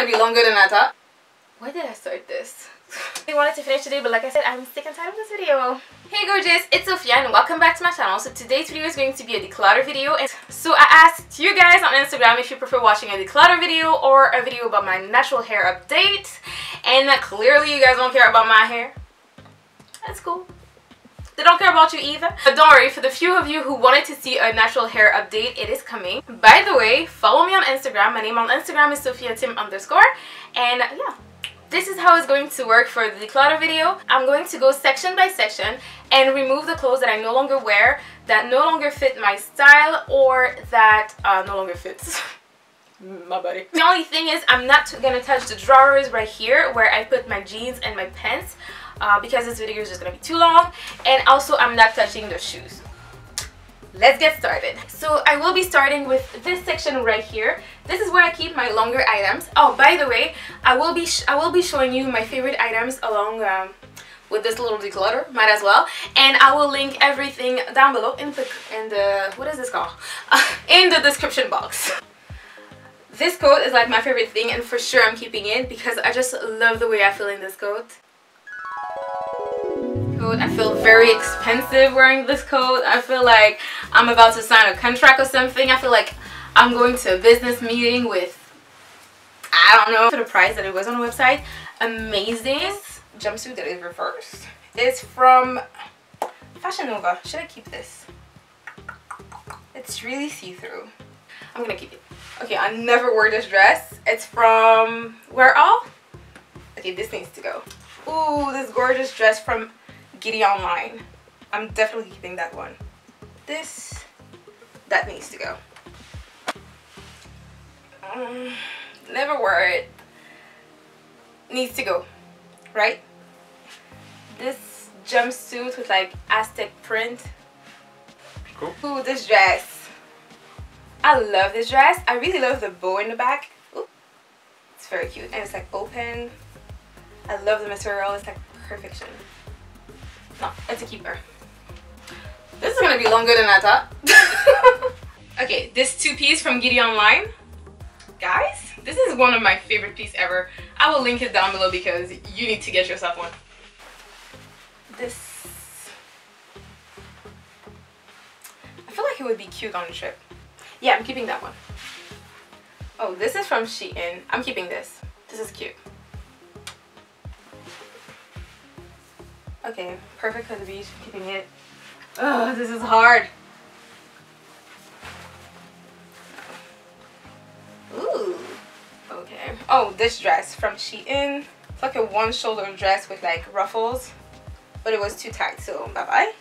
gonna be longer than I thought. Why did I start this? I wanted to finish today, but like I said, I'm sick and tired of this video. Hey gorgeous, it's Sophia and welcome back to my channel. So today's video is going to be a declutter video. And so I asked you guys on Instagram if you prefer watching a declutter video or a video about my natural hair update. And clearly you guys don't care about my hair. That's cool. They don't care about you either. But don't worry, for the few of you who wanted to see a natural hair update, it is coming. By the way, follow me on Instagram. My name on Instagram is SophiaTim_. And yeah, this is how it's going to work for the declutter video. I'm going to go section by section and remove the clothes that I no longer wear, that no longer fit my style, or that no longer fits my body. The only thing is I'm not gonna touch the drawers right here where I put my jeans and my pants because this video is just gonna be too long, and also I'm not touching the shoes. Let's get started. So I will be starting with this section right here. This is where I keep my longer items. Oh, by the way, I will be showing you my favorite items along with this little declutter, might as well. And I will link everything down below in the what is this called? In the description box. This coat is like my favorite thing, and for sure I'm keeping it because I just love the way I feel in this coat. I feel very expensive wearing this coat. I feel like I'm about to sign a contract or something. I feel like I'm going to a business meeting with, I don't know, for the price that it was on the website. Amazing. This jumpsuit that is reversed is from Fashion Nova. Should I keep this? It's really see-through. I'm gonna keep it. Okay, I never wore this dress. It's from Where All? Okay, this needs to go. Ooh, this gorgeous dress from Online. I'm definitely keeping that one. That needs to go. Never wear it. Needs to go, right? This jumpsuit with like Aztec print. Cool. Ooh, this dress. I love this dress. I really love the bow in the back. Ooh, it's very cute, and it's like open. I love the material. It's like perfection. No, it's a keeper. This is gonna be longer than I thought. Okay, this two-piece from Online. Guys, this is one of my favorite pieces ever. I will link it down below because you need to get yourself one. This, I feel like it would be cute on a trip. Yeah, I'm keeping that one. Oh, this is from Shein. I'm keeping this. This is cute. Okay, perfect for the beach. Keeping it. Oh, this is hard. Ooh. Okay. Oh, this dress from Shein. It's like a one-shoulder dress with like ruffles, but it was too tight, so bye-bye.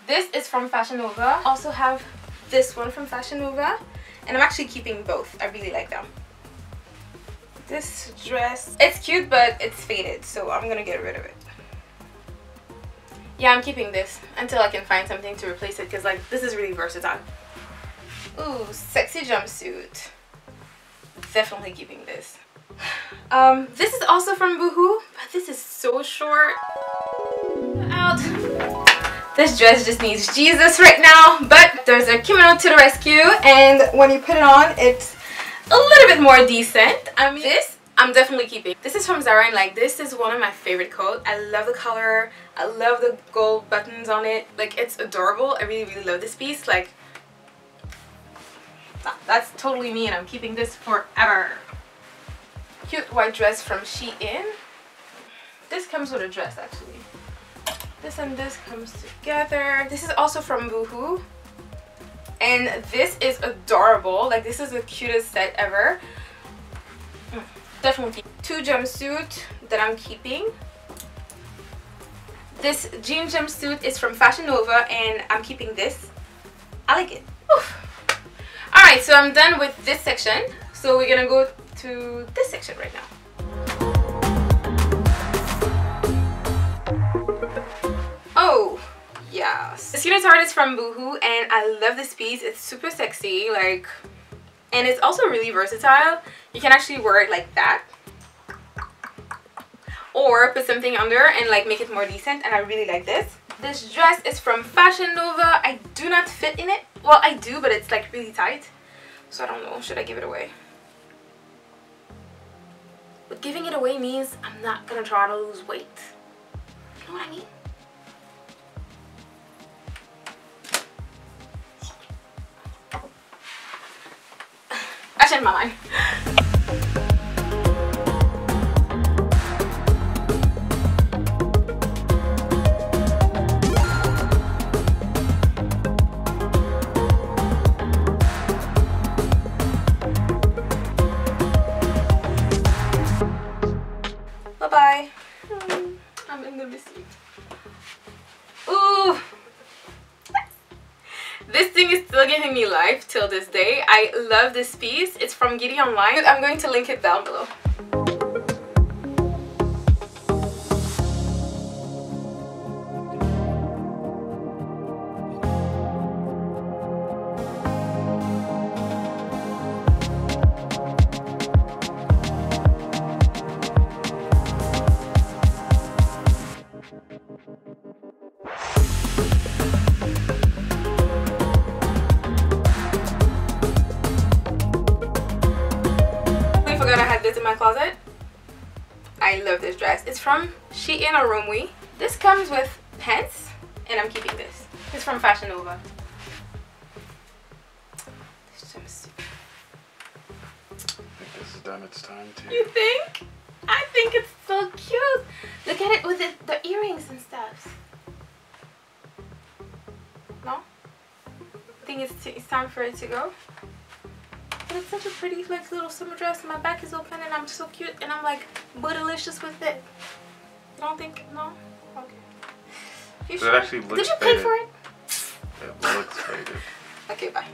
This is from Fashion Nova. Also have this one from Fashion Nova, and I'm actually keeping both. I really like them. This dress, it's cute, but it's faded, so I'm gonna get rid of it. Yeah, I'm keeping this until I can find something to replace it because like this is really versatile. Ooh, sexy jumpsuit. Definitely keeping this. This is also from Boohoo, but this is so short. Out. This dress just needs Jesus right now, but there's a kimono to the rescue, and when you put it on, it's a little bit more decent. I mean, this I'm definitely keeping. This is from Zara, and like this is one of my favorite coats. I love the color. I love the gold buttons on it. Like, it's adorable. I really love this piece. Like, that's totally me, and I'm keeping this forever. Cute white dress from Shein. This comes with a dress actually. This and this comes together. This is also from Boohoo, and this is adorable. Like, this is the cutest set ever. Definitely. Two jumpsuit that I'm keeping. This jean jumpsuit is from Fashion Nova, and I'm keeping this. I like it. Alright, so I'm done with this section. So we're gonna go to this section right now. Oh, yes. This unitard is from Boohoo, and I love this piece. It's super sexy, like, and it's also really versatile. You can actually wear it like that, or put something under and like make it more decent, and I really like this. This dress is from Fashion Nova. I do not fit in it. Well, I do, but it's like really tight, so I don't know. Should I give it away? but giving it away means I'm not gonna try to lose weight. You know what I mean? I changed my mind. Bye-bye. I'm in the receipt. Ooh. This thing is still giving me life till this day. I love this piece. It's from Giddy Online. I'm going to link it down below. I had this in my closet. I love this dress. It's from Shein or Romwe. This comes with pants, and I'm keeping this. It's from Fashion Nova. This jumpsuit. I think this has done its time too. You think? I think it's so cute. Look at it with the earrings and stuff. No? I think it's time for it to go. But it's such a pretty like little summer dress, and my back is open, and I'm so cute, and I'm like bootylicious with it. You don't think? No? Okay. You sure? It actually looks Did you pay faded. for it? It looks faded. Okay, bye.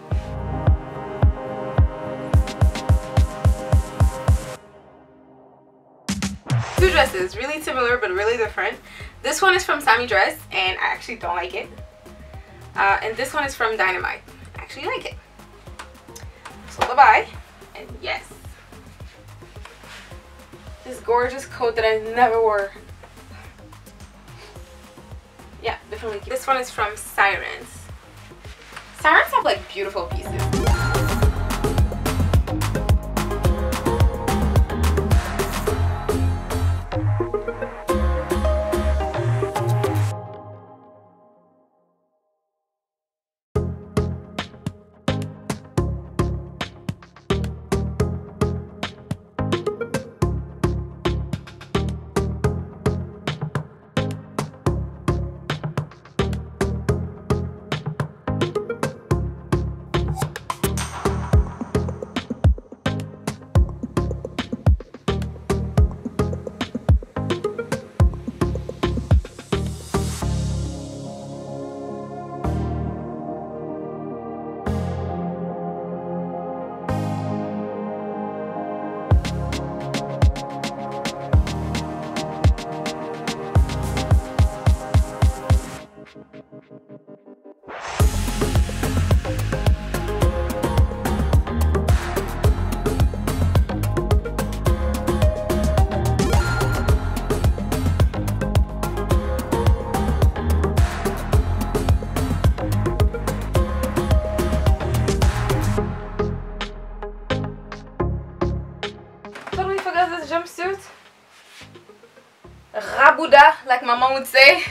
Two dresses, really similar but really different. This one is from Sammy Dress, and I actually don't like it. And this one is from Dynamite. I actually like it. So bye-bye, and yes, this gorgeous coat that I never wore. Yeah, definitely. This one is from Sirens. Sirens have like beautiful pieces. Jumpsuit, rabuda, like my mom would say.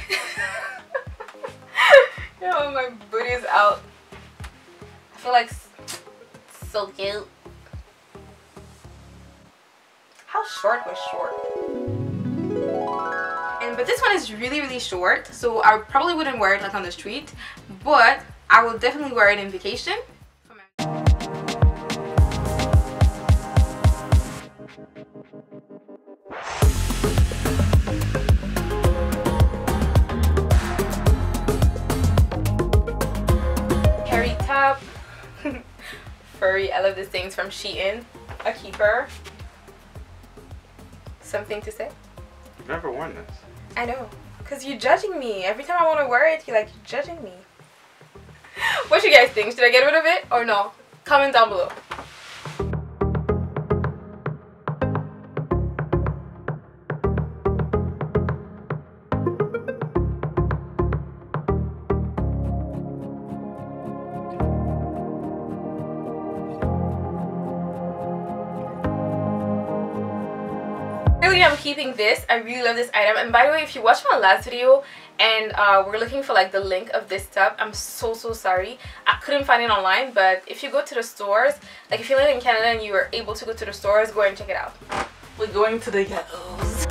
Yo, my booty is out. I feel like so cute. How short was short? But this one is really short, so I probably wouldn't wear it like on the street, but I will definitely wear it in vacation. Hairy top. Furry. I love this thing. It's from Shein. A keeper. Something to say? You've never worn this. I know. Because you're judging me. Every time I want to wear it, you're like, you're judging me. What you guys think? Should I get rid of it or no? Comment down below. Literally, I'm keeping this. I really love this item. And by the way, if you watched my last video and we're looking for like the link of this top, I'm so sorry. I couldn't find it online, but if you go to the stores, like if you live in Canada and you were able to go to the stores, go and check it out. We're going to the ghettos.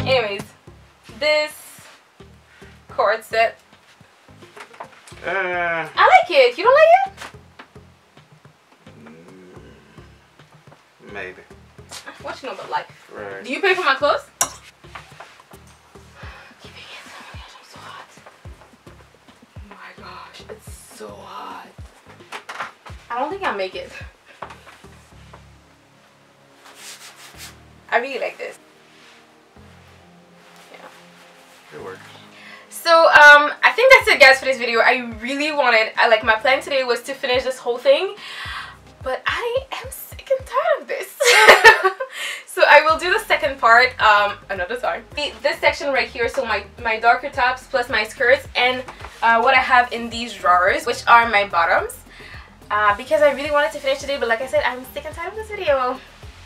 Anyways, this cord set. I like it. You don't like it? Maybe. What you know about life? Right. Do you pay for my clothes? Keeping it. Oh my gosh, I'm so hot. Oh my gosh, it's so hot. I don't think I'll make it. I really like this. It works. So I think that's it, guys, for this video. I really wanted, like, my plan today was to finish this whole thing, but I am sick and tired of this. So I will do the second part another time. This section right here, so my darker tops plus my skirts and what I have in these drawers, which are my bottoms, because I really wanted to finish today, but like I said, I'm sick and tired of this video.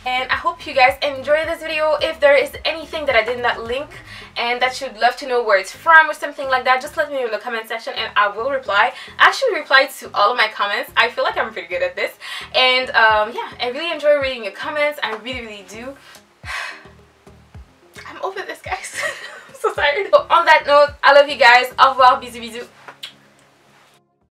And I hope you guys enjoy this video. If there is anything that I did not link and that you'd love to know where it's from or something like that, just let me know in the comment section and I will reply. I actually replied to all of my comments. I feel like I'm pretty good at this. And yeah, I really enjoy reading your comments. I really do. I'm over this, guys. I'm so tired. So on that note, I love you guys. Au revoir. Bisous bisous.